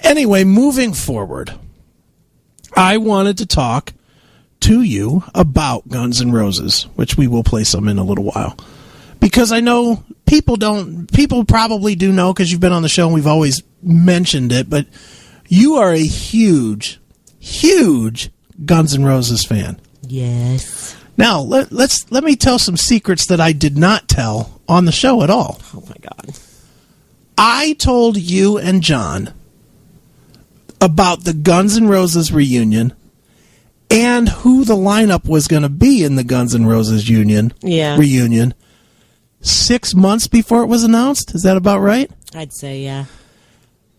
Anyway, moving forward, I wanted to talk to you about Guns N' Roses, which we will play some in a little while. Because I know people probably do know because you've been on the show and we've always mentioned it, but you are a huge, huge Guns N' Roses fan. Yes. Now, let me tell some secrets that I did not tell on the show at all. Oh, my God. I told you and John about the Guns N' Roses reunion and who the lineup was going to be in the Guns N' Roses reunion 6 months before it was announced. Is that about right? I'd say, yeah.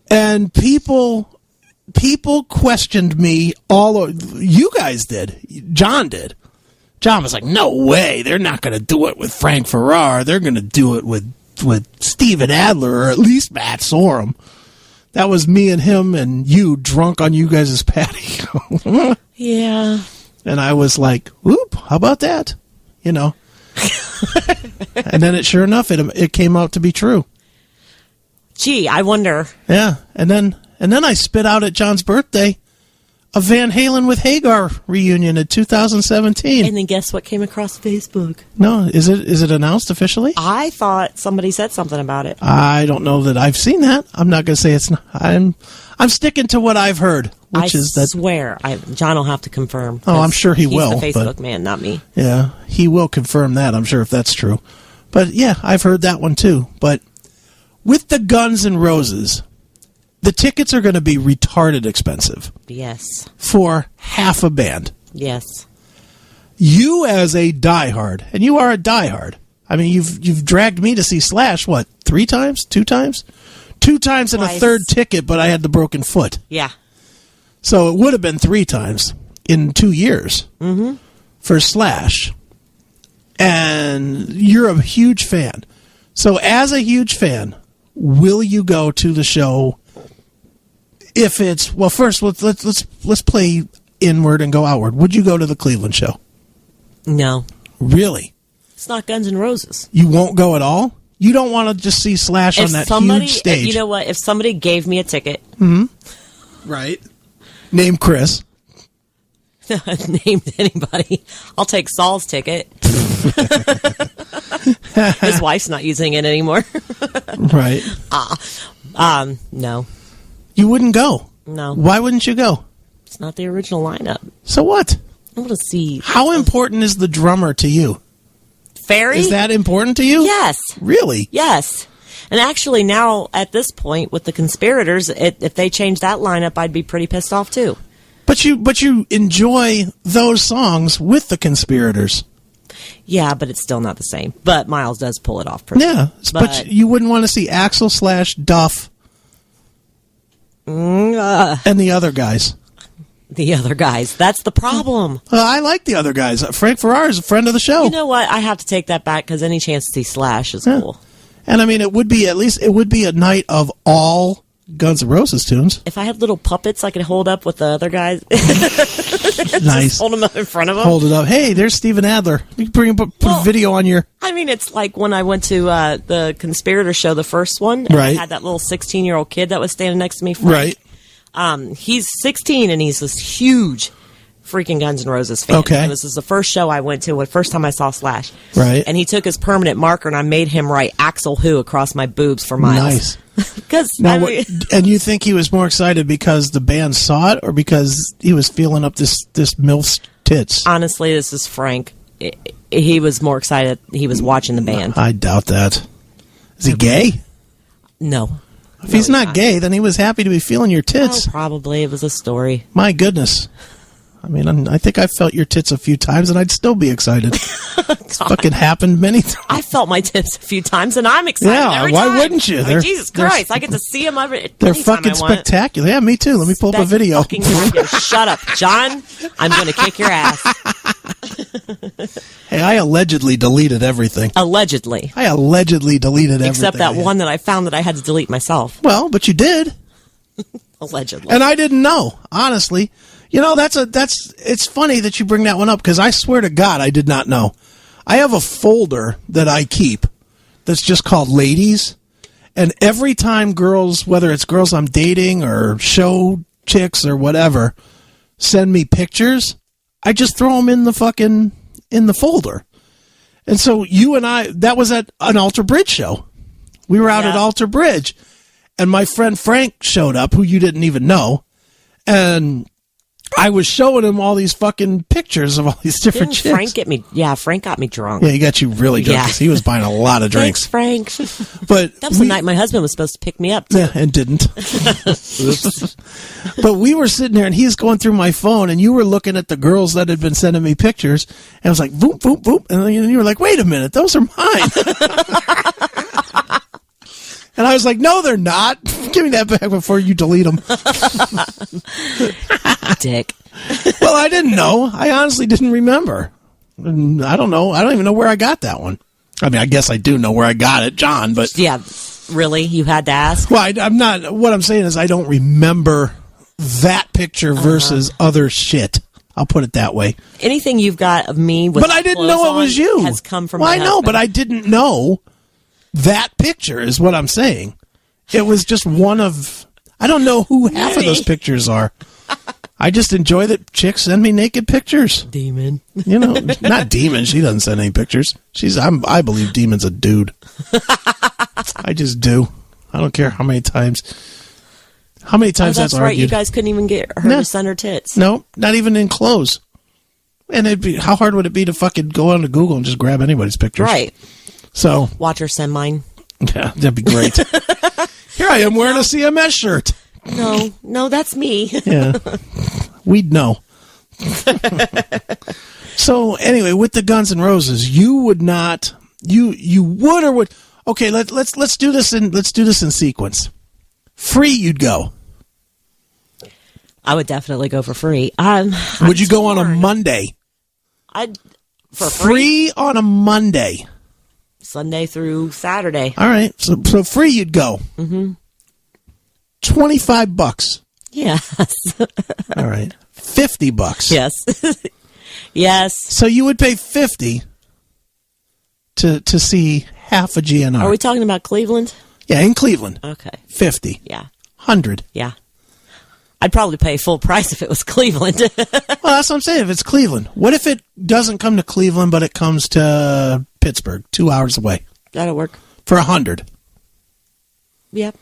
And people questioned me you guys did. John did. John was like, no way. They're not going to do it with Frank Farrar. They're going to do it with Steven Adler or at least Matt Sorum. That was me and him and you drunk on you guys' patio. Yeah. And I was like, whoop, how about that? You know. And then sure enough, it came out to be true. Gee, I wonder. Yeah. And then I spit out at John's birthday a Van Halen with Hagar reunion in 2017. And then guess what came across Facebook? No, is it announced officially? I thought somebody said something about it. I don't know that I've seen that. I'm not going to say it's not. I'm sticking to what I've heard, which is that. I swear, John will have to confirm. Oh, I'm sure he will. He's the Facebook man, not me. Yeah, he will confirm that, I'm sure, if that's true. But yeah, I've heard that one too. But with the Guns N' Roses, the tickets are going to be retarded expensive. Yes. For half a band. Yes. You as a diehard, and you are a diehard. I mean, you've dragged me to see Slash, what, 3 times? 2 times? 2 times and a third ticket, but I had the broken foot. Yeah. So it would have been 3 times in 2 years for Slash. And you're a huge fan. So as a huge fan, will you go to the show? If it's, well, first let's play inward and go outward. Would you go to the Cleveland show? No. Really? It's not Guns N' Roses. You won't go at all? You don't want to just see Slash on that huge stage? You know what? If somebody gave me a ticket. Right. Name Chris. Named anybody. I'll take Saul's ticket. His wife's not using it anymore. Right. No. You wouldn't go? No. Why wouldn't you go? It's not the original lineup. So what? I want to see. How important is the drummer to you? Ferry? Is that important to you? Yes. Really? Yes. And actually now, at this point, with the Conspirators, if they changed that lineup, I'd be pretty pissed off too. But you enjoy those songs with the Conspirators. Yeah, but it's still not the same. But Miles does pull it off pretty well. But you wouldn't want to see Axl, Slash, Duff, and the other guys. The other guys. That's the problem. I like the other guys. Frank Farrar is a friend of the show. You know what? I have to take that back because any chance to see Slash is cool. And I mean, it would be a night of all Guns N' Roses tunes. If I had little puppets I could hold up with the other guys. Nice. Just hold them up in front of them. Hold it up. Hey, there's Steven Adler. You can put a video on your... I mean, it's like when I went to the Conspirator show, the first one. And I had that little 16-year-old kid that was standing next to me. Frank. Right. He's 16, and he's this huge freaking Guns N' Roses fan. Okay. And this is the first show I went to, the first time I saw Slash. Right. And he took his permanent marker, and I made him write Axl Who across my boobs for Miles. Nice. And you think he was more excited because the band saw it, or because he was feeling up this MILF's tits? Honestly, this is Frank. He was more excited. He was watching the band. I doubt that. Is he gay? No. If he's not gay, then he was happy to be feeling your tits. Oh, probably. It was a story. My goodness. I mean, I think I felt your tits a few times, and I'd still be excited. It's fucking happened many times. I felt my tits a few times, and I'm excited every time. Why wouldn't you? Jesus Christ, I get to see them They're fucking spectacular. Yeah, me too. Let me pull up a video. Shut up, John. I'm going to kick your ass. Hey, I allegedly deleted everything. Allegedly. I allegedly deleted everything. Except that one that I found that I had to delete myself. Well, but you did. Allegedly. And I didn't know, honestly. You know, it's funny that you bring that one up, because I swear to God I did not know. I have a folder that I keep that's just called Ladies, And every time girls, whether it's girls I'm dating or show chicks or whatever, send me pictures, I just throw them in the folder. And so you and I, that was at an Alter Bridge show. We were out at Alter Bridge, and my friend Frank showed up, who you didn't even know, and I was showing him all these fucking pictures of all these different chicks. Frank get me? Yeah, Frank got me drunk. Yeah, he got you really drunk because he was buying a lot of drinks. Thanks, Frank. But that was the night my husband was supposed to pick me up, too. Yeah, and didn't. Oops. But we were sitting there, and he's going through my phone, and you were looking at the girls that had been sending me pictures, and I was like, boop, boop, boop. And you were like, wait a minute, those are mine. And I was like, no, they're not. Give me that back before you delete them. Dick. Well, I didn't know. I honestly didn't remember. I don't know. I don't even know where I got that one. I mean, I guess I do know where I got it, John, but... Yeah, really? You had to ask? Well, I'm not... What I'm saying is I don't remember that picture versus other shit. I'll put it that way. Anything you've got of me with But I didn't know it was you. Has come from my husband. know, but I didn't know that picture is what I'm saying. It was just one of... I don't know who half of those pictures are. I just enjoy that chicks send me naked pictures. Demon. You know, not Demon. She doesn't send any pictures. I believe Demon's a dude. I just do. I don't care how many times. How many times that's right. argued. You guys couldn't even get her to send her tits. No, not even in clothes. And how hard would it be to fucking go onto Google and just grab anybody's pictures? Right. So watch her send mine. Yeah, that'd be great. Here I am wearing a CMS shirt. No, that's me. Yeah. We'd know. So anyway, with the Guns N' Roses, you would not. You would or would. Okay, let's do this in sequence. Free, you'd go. I would definitely go for free. Would you go on a Monday? For free on a Monday. Sunday through Saturday. All right, so free, you'd go. Mm-hmm. $25. Yes. All right. $50. Yes. Yes. So you would pay $50 to see half a GNR. Are we talking about Cleveland? Yeah, in Cleveland. Okay. $50. Yeah. $100. Yeah. I'd probably pay full price if it was Cleveland. Well, that's what I'm saying. If it's Cleveland, what if it doesn't come to Cleveland, but it comes to Pittsburgh, 2 hours away? That'll work. For $100. Yep.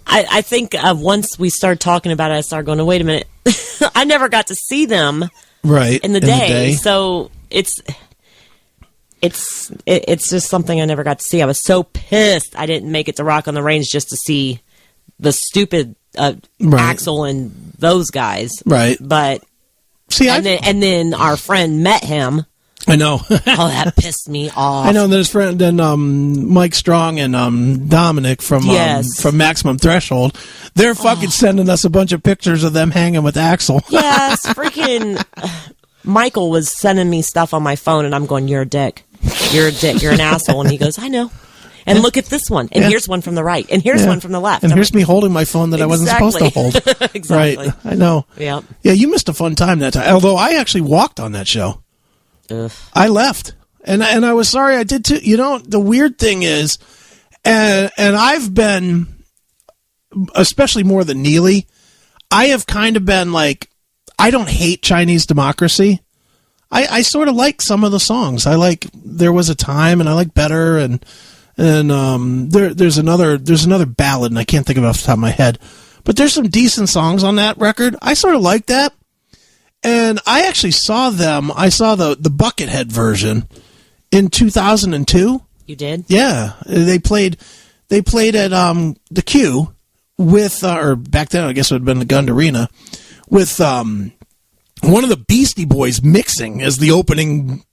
I think once we started talking about it, I started going, wait a minute. I never got to see them in the day. So it's just something I never got to see. I was so pissed I didn't make it to Rock on the Range just to see the stupid Axl and those guys. Right. But see, and then our friend met him. I know. Oh, that pissed me off. I know. And his friend, and Mike Strong and Dominic from Maximum Threshold, they're fucking sending us a bunch of pictures of them hanging with Axl. Yes, freaking Michael was sending me stuff on my phone, and I'm going, "You're a dick. You're a dick. You're an asshole." And he goes, "I know." And look at this one. And here's one from the right. And here's one from the left. And here's me holding my phone that I wasn't supposed to hold. Exactly. Right. I know. Yeah. Yeah, you missed a fun time that time. Although I actually walked on that show. Ugh. I left. And I was sorry I did too. You know, the weird thing is, and I've been, especially more than Neely, I have kind of been like, I don't hate Chinese Democracy. I sort of like some of the songs. I like There Was a Time, and I like Better, and there's another ballad, and I can't think of it off the top of my head, but there's some decent songs on that record. I sort of like that, and I actually saw them. I saw the Buckethead version in 2002. You did? Yeah, they played at the Q with, or back then I guess it would have been the Gund Arena, with one of the Beastie Boys mixing as the opening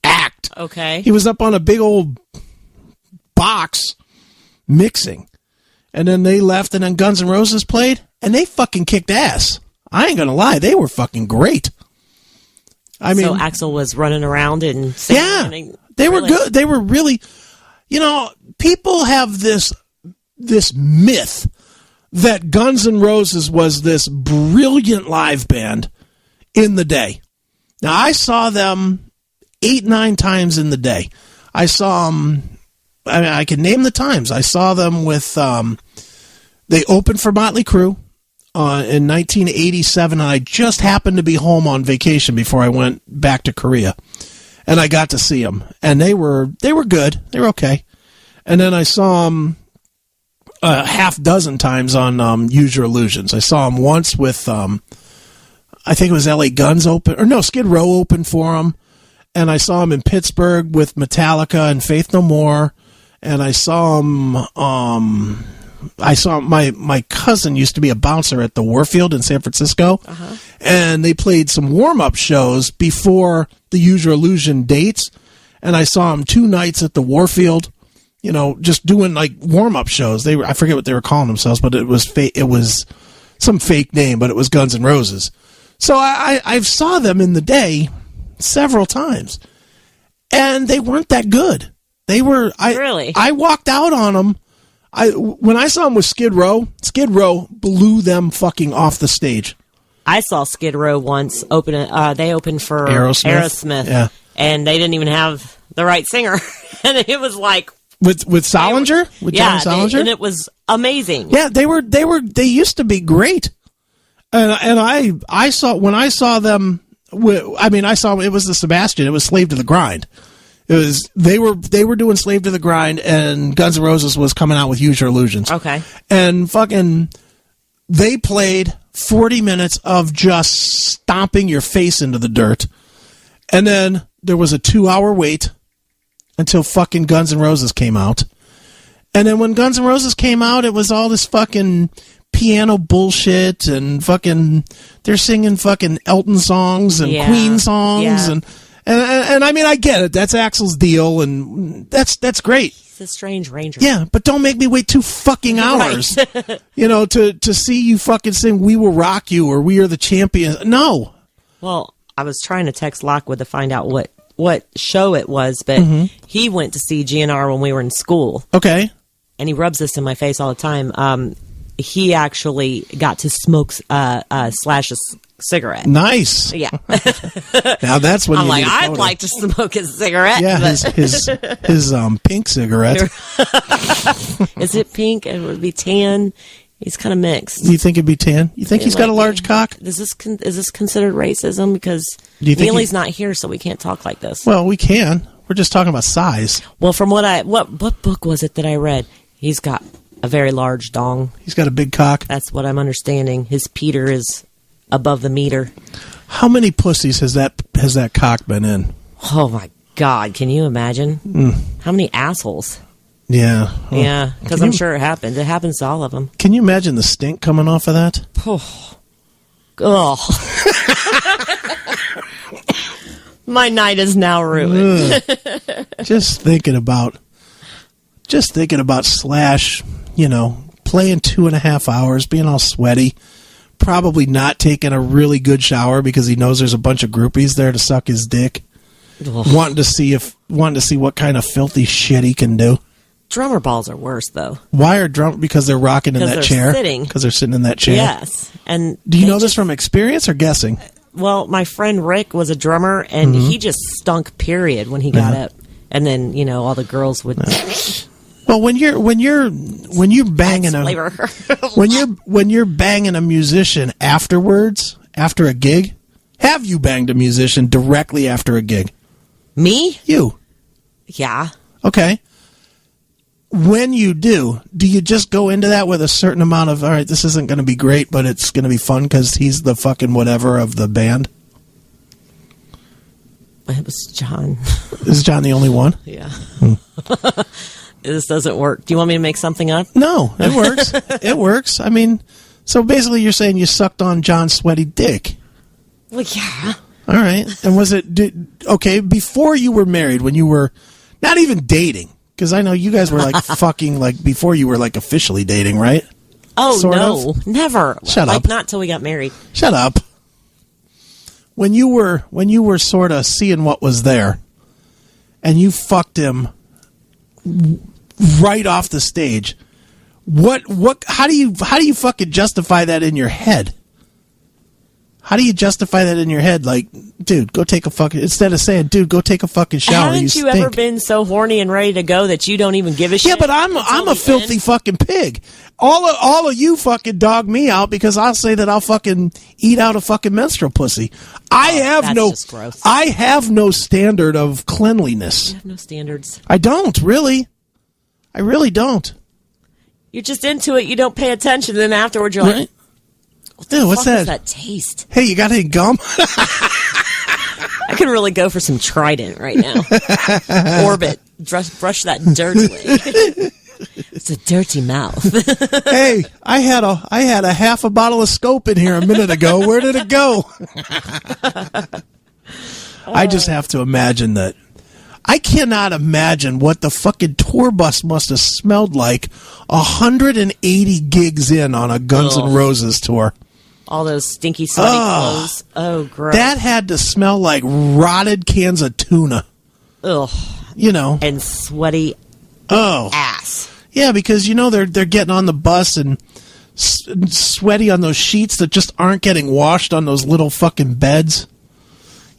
act. Okay. He was up on a big old box mixing, and then they left, and then Guns N' Roses played, and they fucking kicked ass. I ain't gonna lie, they were fucking great. I mean, so Axl was running around and singing. Yeah, they were good. They were really, you know, people have this myth that Guns N' Roses was this brilliant live band in the day. Now, I saw them 8-9 times in the day. I saw them I mean, I can name the times. I saw them with, they opened for Motley Crue in 1987, and I just happened to be home on vacation before I went back to Korea. And I got to see them. And they were good. They were okay. And then I saw them a half dozen times on Use Your Illusions. I saw them once with, I think it was LA Guns open, or no, Skid Row opened for them. And I saw them in Pittsburgh with Metallica and Faith No More. And I saw them, my cousin used to be a bouncer at the Warfield in San Francisco. Uh-huh. And they played some warm-up shows before the Use Your Illusion dates. And I saw them 2 nights at the Warfield, you know, just doing like warm-up shows. I forget what they were calling themselves, but it was some fake name, but it was Guns N' Roses. So I saw them in the day several times, and they weren't that good. They were, really? I walked out on them. When I saw them with Skid Row blew them fucking off the stage. I saw Skid Row once open. They opened for Aerosmith, yeah, and they didn't even have the right singer, and it was like with Solinger, John Solinger, and it was amazing. Yeah, they used to be great, and I saw them. I saw it was the Sebastian. It was Slave to the Grind. It was they were doing Slave to the Grind, and Guns N' Roses was coming out with Use Your Illusions. Okay, and fucking they played 40 minutes of just stomping your face into the dirt, and then there was a 2-hour wait until fucking Guns N' Roses came out, and then when Guns N' Roses came out, it was all this fucking piano bullshit and fucking they're singing fucking Elton songs and Queen songs and I mean I get it, that's Axl's deal and that's great. He's a strange ranger. Yeah, but don't make me wait 2 fucking hours, right. You know, to see you fucking sing "We Will Rock You" or "We Are the Champions." No. Well, I was trying to text Lockwood to find out what show it was, but he went to see GNR when we were in school. Okay. And he rubs this in my face all the time. He actually got to smoke Slash's cigarette. Nice. Yeah. Now that's when I'm like, I'd like to smoke his cigarette. Yeah, his pink cigarette. Is it pink? It would be tan. He's kind of mixed. Do you think it'd be tan? You think he's got a large cock? Is this considered racism? Because Neely's not here, so we can't talk like this. Well, we can. We're just talking about size. Well, from what book was it that I read? He's got a very large dong. He's got a big cock. That's what I'm understanding. His Peter is above the meter. How many pussies has that cock been in? Oh my God! Can you imagine? How many assholes? Yeah. Yeah, because I'm sure it happens. It happens to all of them. Can you imagine the stink coming off of that? Oh. My night is now ruined. Just thinking about Slash, you know, playing 2.5 hours, being all sweaty, probably not taking a really good shower because he knows there's a bunch of groupies there to suck his dick, wanting to see what kind of filthy shit he can do. Drummer balls are worse, though. Why are because they're rocking in that chair? Because they're sitting in that chair. Yes, and do you know this from experience or guessing? Well, my friend Rick was a drummer, and he just stunk. Period. When he got up, and then all the girls would. Well, when you're banging when you're banging a musician afterwards, after a gig, have you banged a musician directly after a gig? Me? You? Yeah. Okay. When you do you just go into that with a certain amount of, all right, this isn't going to be great, but it's going to be fun because he's the fucking whatever of the band? It was John. Is John the only one? Yeah. This doesn't work. Do you want me to make something up? No, it works. It works. I mean, so basically you're saying you sucked on John's sweaty dick. Well, yeah. All right. And was it, okay, before you were married, when you were not even dating, because I know you guys were like fucking like before you were like officially dating, right? Oh, no, never. Shut up. Not till we got married. Shut up. When you were sort of seeing what was there, and you fucked him right off the stage, how do you fucking justify that in your head? How do you justify that in your head? Like, dude, go take a fucking... Instead of saying, dude, go take a fucking shower. Haven't you ever been so horny and ready to go that you don't even give a shit? Yeah, but I'm a filthy fucking pig. All of you fucking dog me out because I'll say that I'll fucking eat out a fucking menstrual pussy. That's just gross. I have no standard of cleanliness. You have no standards. I don't, really. I really don't. You're just into it. You don't pay attention. Then afterwards, you're like, Dude, what's that? Does that taste? Hey, you got any gum? I could really go for some Trident right now. Orbit. Brush that dirt away. It's a dirty mouth. Hey, I had a half a bottle of Scope in here a minute ago. Where did it go? I just have to imagine that. I cannot imagine what the fucking tour bus must have smelled like 180 gigs in on a Guns N' Roses tour. All those stinky, sweaty clothes. Oh, gross. That had to smell like rotted cans of tuna. Ugh. You know. And sweaty ass. Yeah, because, you know, they're getting on the bus and sweaty on those sheets that just aren't getting washed on those little fucking beds.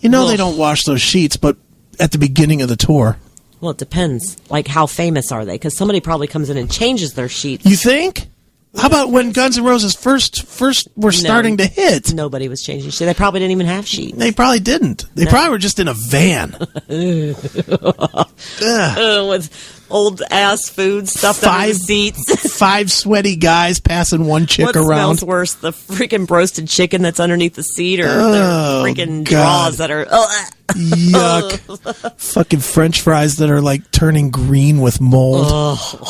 You know, they don't wash those sheets, but at the beginning of the tour. Well, it depends. Like, how famous are they? Because somebody probably comes in and changes their sheets. You think? How about when Guns N' Roses first were starting to hit? Nobody was changing sheets. They probably didn't even have sheets. They probably didn't. They probably were just in a van. With old-ass food stuffed under the seats. 5 sweaty guys passing one chick what around. What smells worse, the freaking broasted chicken that's underneath the seat or the freaking draws that are... Yuck. Fucking French fries that are like turning green with mold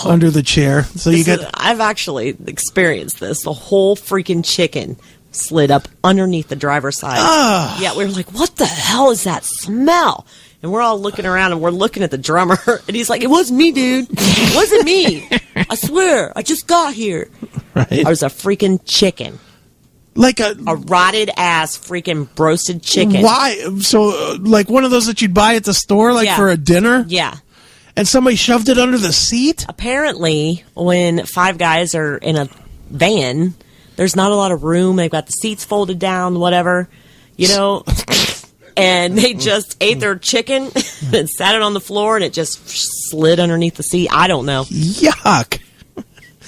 under the chair. So I've actually experienced this. The whole freaking chicken slid up underneath the driver's side. Yeah, we were like, what the hell is that smell? And we're all looking around and we're looking at the drummer and he's like, it wasn't me, dude. It wasn't me. I swear. I just got here. Right. I was a freaking chicken. Like a rotted ass freaking roasted chicken. Why? So, like one of those that you'd buy at the store, like for a dinner? Yeah. And somebody shoved it under the seat? Apparently, when 5 guys are in a van, there's not a lot of room. They've got the seats folded down, whatever, you know. And they just ate their chicken and sat it on the floor, and it just slid underneath the seat. I don't know. Yuck.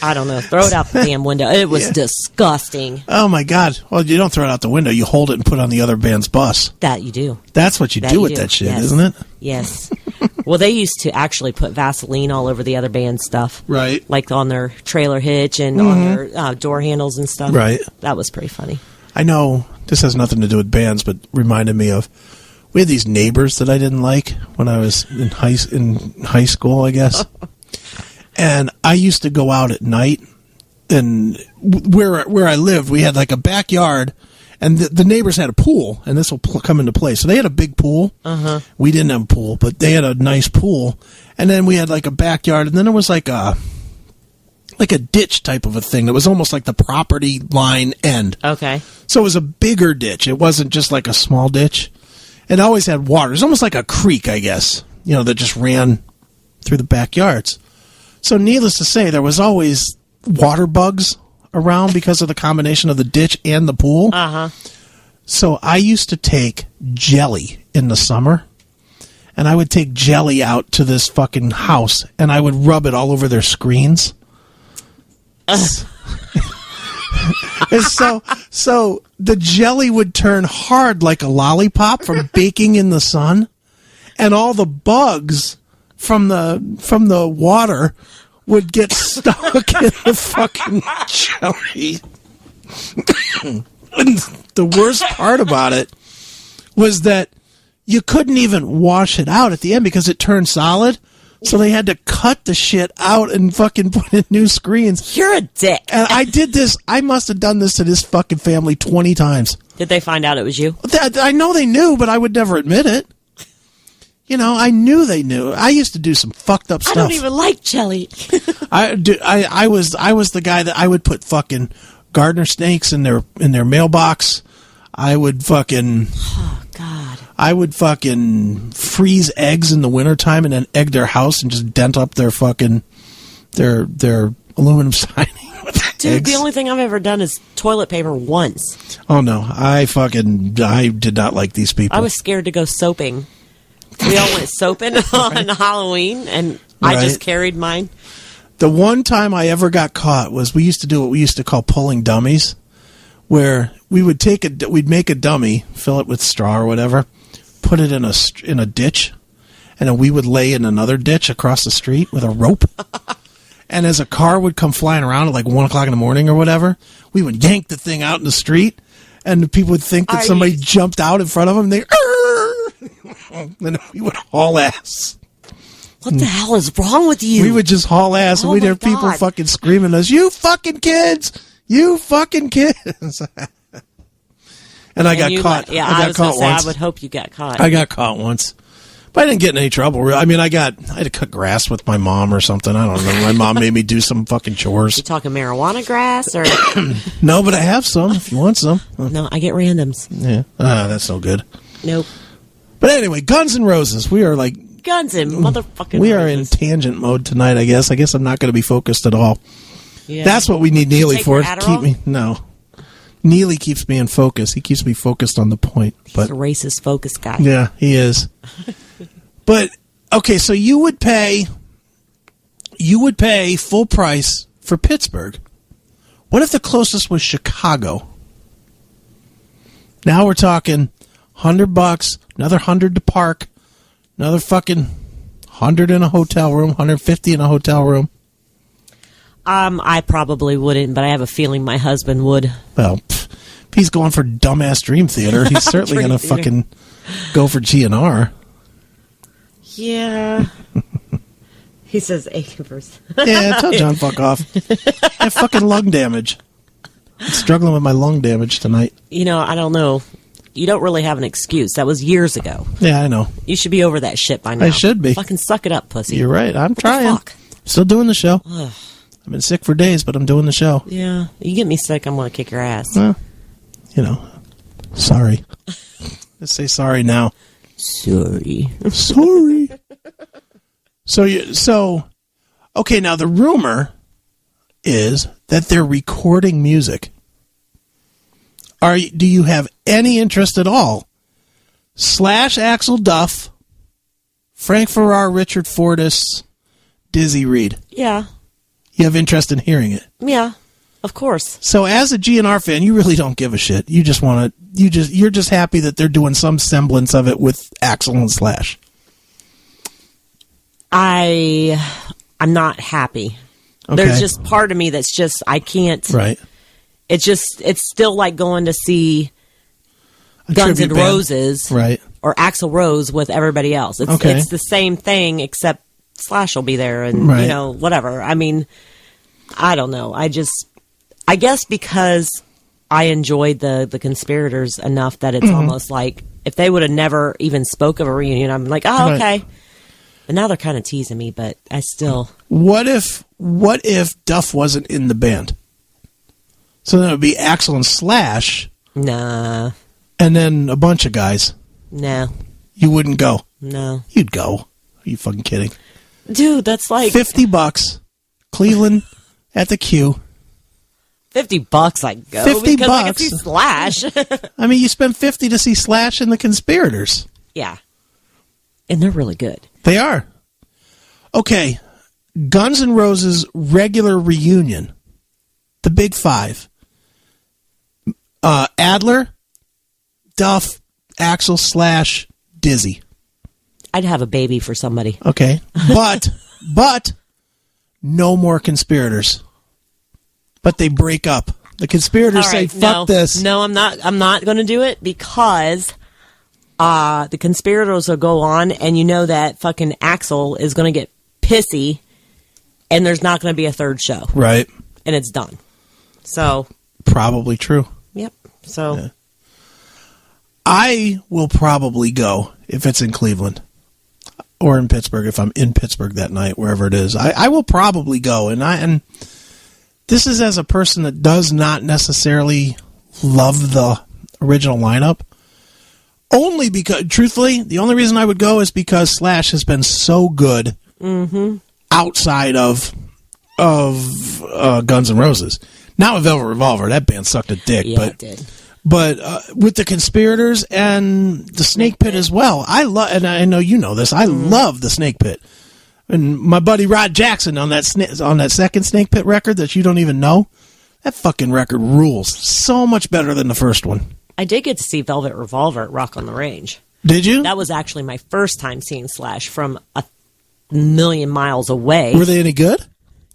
I don't know. Throw it out the damn window. It was disgusting. Oh, my God. Well, you don't throw it out the window. You hold it and put it on the other band's bus. That you do. That's what you do with that shit, isn't it? Yes. Well, they used to actually put Vaseline all over the other band's stuff. Right. Like on their trailer hitch and on their door handles and stuff. Right. That was pretty funny. I know this has nothing to do with bands, but reminded me of... We had these neighbors that I didn't like when I was in high school, I guess. And I used to go out at night, and where I lived, we had like a backyard, and the neighbors had a pool, and this will come into play. So they had a big pool. We didn't have a pool, but they had a nice pool. And then we had like a backyard, and then there was like a ditch type of a thing that was almost like the property line end. Okay. So it was a bigger ditch. It wasn't just like a small ditch. It always had water. It was almost like a creek, I guess, you know, that just ran through the backyards. So needless to say, there was always water bugs around because of the combination of the ditch and the pool. So I used to take jelly in the summer, and I would take jelly out to this fucking house, and I would rub it all over their screens. And so the jelly would turn hard like a lollipop from baking in the sun, and all the bugs from the water would get stuck in the fucking jelly. And the worst part about it was that you couldn't even wash it out at the end because it turned solid. So they had to cut the shit out and fucking put in new screens. You're a dick. And I did this. I must have done this to this fucking family 20 times. Did they find out it was you? I know they knew, but I would never admit it. You know, I knew they knew. I used to do some fucked up stuff. I don't even like jelly. I was the guy that I would put fucking gardener snakes in their mailbox. I would fucking... Oh, God. I would fucking freeze eggs in the wintertime and then egg their house and just dent up their fucking their aluminum siding with Dude, eggs. the only thing I've ever done is toilet paper once. Oh, no. I did not like these people. I was scared to go soaping. We all went soaping on Halloween, and I just carried mine. The one time I ever got caught was we used to do what we used to call pulling dummies, where we would we'd make a dummy, fill it with straw or whatever, put it in a ditch, and then we would lay in another ditch across the street with a rope. And as a car would come flying around at like 1 o'clock in the morning or whatever, we would yank the thing out in the street, and the people would think that somebody jumped out in front of them. And then we would haul ass. What the hell is wrong with you? We would just haul ass, and we'd have people fucking screaming at us, "You fucking kids! You fucking kids!" And I got caught. I was going to say, I would hope you got caught. I got caught once. But I didn't get in any trouble. I mean, I had to cut grass with my mom or something. I don't know. My mom made me do some fucking chores. You talking marijuana grass or? No, but I have some if you want some. No, I get randoms. Yeah. That's no good. Nope. But anyway, Guns N' Roses. We are like... Guns and motherfucking We are in tangent mode tonight, I guess. I guess I'm not going to be focused at all. Yeah. That's what we need Neely for. Keep me... No. Neely keeps me in focus. He keeps me focused on the point. He's a racist focus guy. Yeah, he is. But okay, so you would pay full price for Pittsburgh. What if the closest was Chicago? Now we're talking $100, another $100 to park, another fucking $100 in a hotel room, $150 in a hotel room. I probably wouldn't, but I have a feeling my husband would. Well, if he's going for dumbass Dream Theater, he's certainly going to fucking go for GNR. Yeah. He says 80%. Yeah, tell John fuck off. I have fucking lung damage. I'm struggling with my lung damage tonight. You know, I don't know. You don't really have an excuse. That was years ago. Yeah, I know. You should be over that shit by now. I should be. Fucking suck it up, pussy. You're right. I'm what trying. The fuck? Still doing the show. Ugh. I've been sick for days, but I'm doing the show. Yeah. You get me sick, I'm going to kick your ass. Well, sorry. Let's say sorry now. Sorry. So, okay, now the rumor is that they're recording music. Do you have any interest at all? Slash Axel Duff, Frank Farrar, Richard Fortas, Dizzy Reed. Yeah. You have interest in hearing it? Yeah, of course. So as a GNR fan, you really don't give a shit. You just want to, you're just happy that they're doing some semblance of it with Axel and Slash. I'm not happy. Okay. There's just part of me that's just, I can't. Right. It's still like going to see Guns N' Roses. Right. Or Axl Rose with everybody else. It's the same thing, except Slash will be there and, whatever. I mean, I don't know. I guess because I enjoyed the Conspirators enough that it's almost like if they would have never even spoke of a reunion, I'm like, oh, okay. Right. But now they're kind of teasing me, but I still... What if Duff wasn't in the band? So then it would be Axl and Slash. Nah. And then a bunch of guys. No. You wouldn't go? No. You'd go. Are you fucking kidding? Dude, that's like... $50. Cleveland at the Q. $50 I'd go. $50 because I could see Slash. I mean, you spend $50 to see Slash and the Conspirators. Yeah. And they're really good. They are. Okay. Guns N' Roses regular reunion. The Big Five. Adler, Duff, Axl, Slash, Dizzy. I'd have a baby for somebody. Okay. But no more Conspirators. But they break up. The Conspirators say, fuck this. No, I'm not going to do it because the Conspirators will go on and you know that fucking Axl is going to get pissy and there's not going to be a third show. Right. And it's done. So. Probably true. Yep. So. Yeah. I will probably go if it's in Cleveland. Or in Pittsburgh, if I'm in Pittsburgh that night, wherever it is. I will probably go. And this is as a person that does not necessarily love the original lineup. Only because, truthfully, the only reason I would go is because Slash has been so good outside of Guns N' Roses. Not with Velvet Revolver. That band sucked a dick. Yeah, but it did. But with the Conspirators and the Snake Pit as well, and I know you know this. I love the Snake Pit, and my buddy Rod Jackson on that second Snake Pit record that you don't even know. That fucking record rules. So much better than the first one. I did get to see Velvet Revolver at Rock on the Range. Did you? That was actually my first time seeing Slash from a million miles away. Were they any good?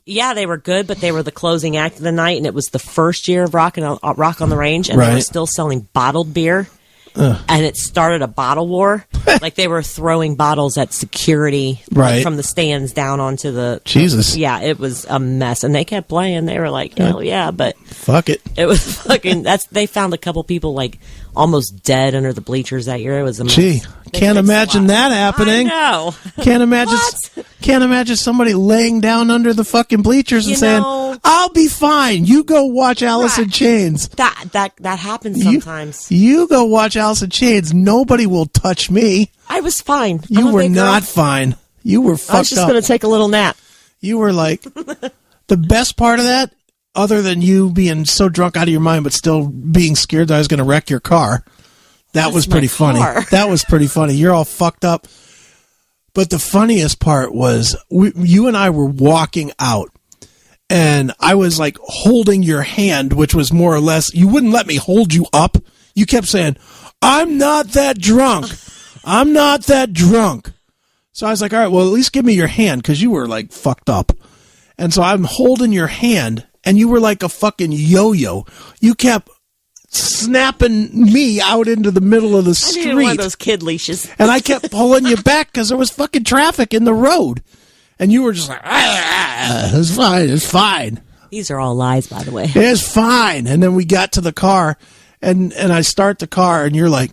Yeah, they were good, but they were the closing act of the night, and it was the first year of Rock on the Range, and they were still selling bottled beer, and it started a bottle war. Like, they were throwing bottles at security like, from the stands down onto the... Jesus. Yeah, it was a mess, and they kept playing. They were like, hell yeah, but... Fuck it. It was fucking... They found a couple people, like, almost dead under the bleachers that year. It was a mess. Gee, can't imagine that happening. I know. Can't imagine somebody laying down under the fucking bleachers and saying, "I'll be fine. You go watch Alice in Chains." That happens sometimes. You go watch Alice in Chains. Nobody will touch me. I was fine. You were not fine. You were fucked up. I was just going to take a little nap. You were like the best part of that, other than you being so drunk out of your mind, but still being scared that I was going to wreck your car. That was pretty funny. That was pretty funny. You're all fucked up. But the funniest part was you and I were walking out, and I was like holding your hand, which was more or less, you wouldn't let me hold you up. You kept saying, "I'm not that drunk. I'm not that drunk." So I was like, all right, well, at least give me your hand, because you were like fucked up. And so I'm holding your hand, and you were like a fucking yo-yo. You kept snapping me out into the middle of the street. I needed one of those kid leashes. And I kept pulling you back because there was fucking traffic in the road. And you were just like, it's fine, it's fine. These are all lies, by the way. It's fine. And then we got to the car, and I start the car, and you're like,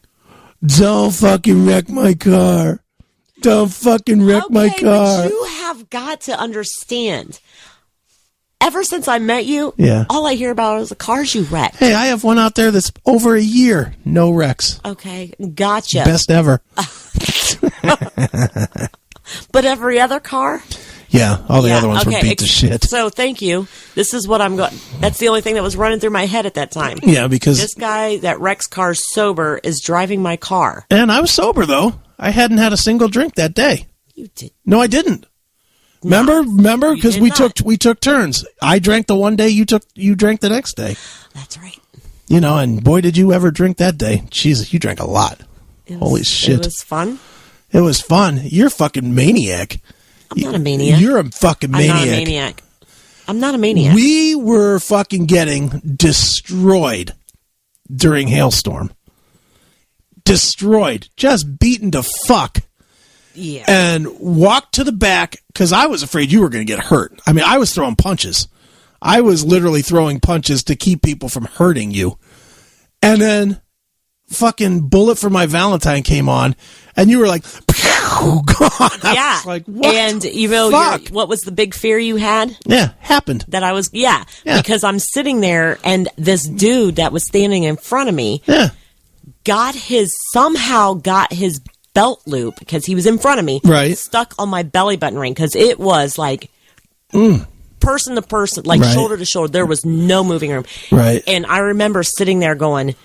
"Don't fucking wreck my car. Don't fucking wreck my car." But you have got to understand. Ever since I met you, all I hear about is the cars you wreck. Hey, I have one out there that's over a year. No wrecks. Okay, gotcha. Best ever. But every other car? Yeah, all the other ones were beat to shit. So thank you. This is what I'm going... That's the only thing that was running through my head at that time. Yeah, because... This guy that wrecks cars sober is driving my car. And I was sober, though. I hadn't had a single drink that day. You did. No, I didn't. Remember? Because we took turns. I drank the one day, you drank the next day. That's right. You know, and boy, did you ever drink that day. Jesus, you drank a lot. Holy shit. It was fun. It was fun. You're a fucking maniac. I'm not a maniac. You're a fucking maniac. I'm not a maniac. We were fucking getting destroyed during Hailstorm. Destroyed. Just beaten to fuck. Yeah. And walked to the back because I was afraid you were going to get hurt. I mean, I was throwing punches. I was literally throwing punches to keep people from hurting you. And then fucking Bullet for My Valentine came on, and you were like, gone. I was like, what? And you know, what was the big fear you had? Yeah, happened. That I was, because I'm sitting there, and this dude that was standing in front of me somehow got his belt loop, because he was in front of me, stuck on my belly button ring, because it was like person to person, like shoulder to shoulder. There was no moving room. And I remember sitting there going,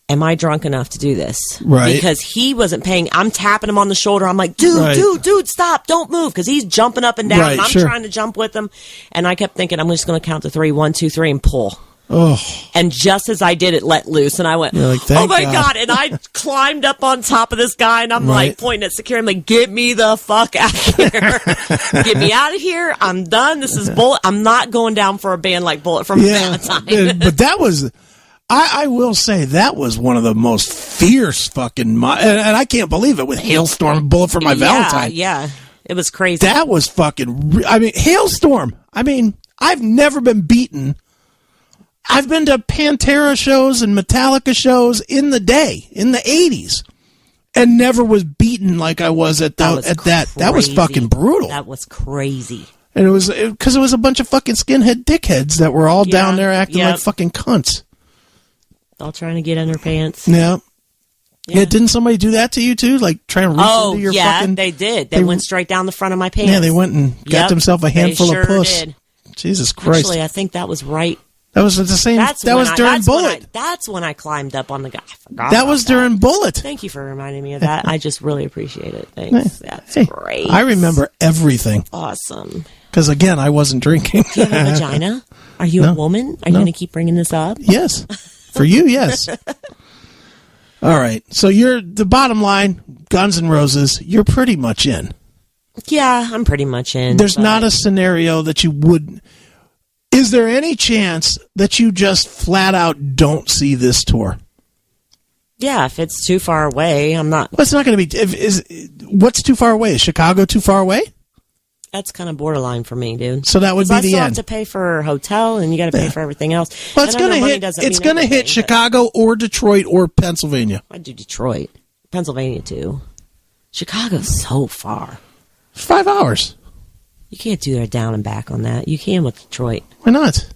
am I drunk enough to do this? Because he wasn't paying. I'm tapping him on the shoulder. I'm like, dude, stop. Don't move. Because he's jumping up and down. And I'm trying to jump with him. And I kept thinking, I'm just going to count to 3, 1, 2, 3, and pull. Oh. And just as I did, it let loose, and I went, like, oh my God. And I climbed up on top of this guy, and I'm like pointing at security. I'm like, get me the fuck out of here. Get me out of here. I'm done. This is Bullet. I'm not going down for a band like Bullet from Valentine. But that was, I will say, that was one of the most fierce fucking, and I can't believe it, with Hailstorm, Bullet for My Valentine. Yeah. It was crazy. That was fucking, I mean, Hailstorm. I mean, I've never been beaten. I've been to Pantera shows and Metallica shows in the 80s, and never was beaten like I was at that. That was fucking brutal. That was crazy. And it was because it was a bunch of fucking skinhead dickheads that were all down there acting like fucking cunts. All trying to get underpants. Yeah. Didn't somebody do that to you too? Like trying to reach into your fucking... they did. They went straight down the front of my pants. Yeah, they went and got themselves a handful of puss. Did. Jesus Christ. Actually, I think that was right That was the same. That was during Bullet. That's when I climbed up on the guy. That was during Bullet. Thank you for reminding me of that. I just really appreciate it. Thanks. That's great. I remember everything. Awesome. Because, again, I wasn't drinking. Do you have a vagina? Are you a woman? Are you going to keep bringing this up? Yes. For you, yes. All right. So the bottom line, Guns N' Roses, you're pretty much in. Yeah, I'm pretty much in. There's not a scenario that you would... Is there any chance that you just flat out don't see this tour? Yeah, if it's too far away, I'm not... Well, it's not going to be... What's too far away? Is Chicago too far away? That's kind of borderline for me, dude. So that would be the end. I still have to pay for a hotel, and you got to pay for everything else. Well, it's going to hit Chicago or Detroit or Pennsylvania. I do Detroit. Pennsylvania, too. Chicago's so far. 5 hours. You can't do a down and back on that. You can with Detroit. Why not?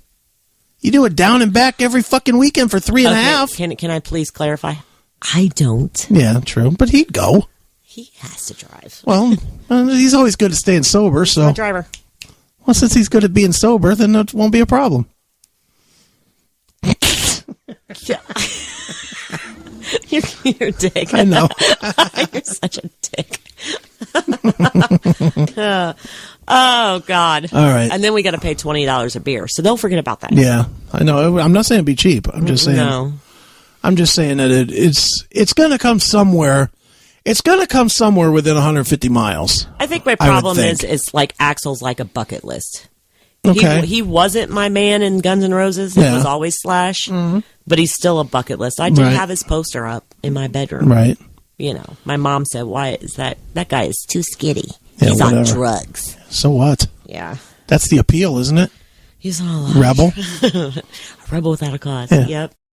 You do it down and back every fucking weekend for 3.5. Can I please clarify? I don't. Yeah, true. But he'd go. He has to drive. Well, he's always good at staying sober. So, my driver. Well, since he's good at being sober, then it won't be a problem. Yeah. You're a dick. I know. You're such a dick. Oh, God. All right. And then we got to pay $20 a beer. So don't forget about that. Yeah, I know. I'm not saying it'd be cheap. I'm just saying. No. I'm just saying that it's going to come somewhere. It's going to come somewhere within 150 miles. I think my problem is like Axl's like a bucket list. Okay. He wasn't my man in Guns N' Roses. It was always Slash. Mm-hmm. But he's still a bucket list. I did have his poster up in my bedroom. Right. You know, my mom said, "Why is that guy is too skitty. Yeah, he's whatever. on drugs." So what? Yeah. That's the appeal, isn't it? He's on a Rebel. a rebel without a cause. Yeah. Yep.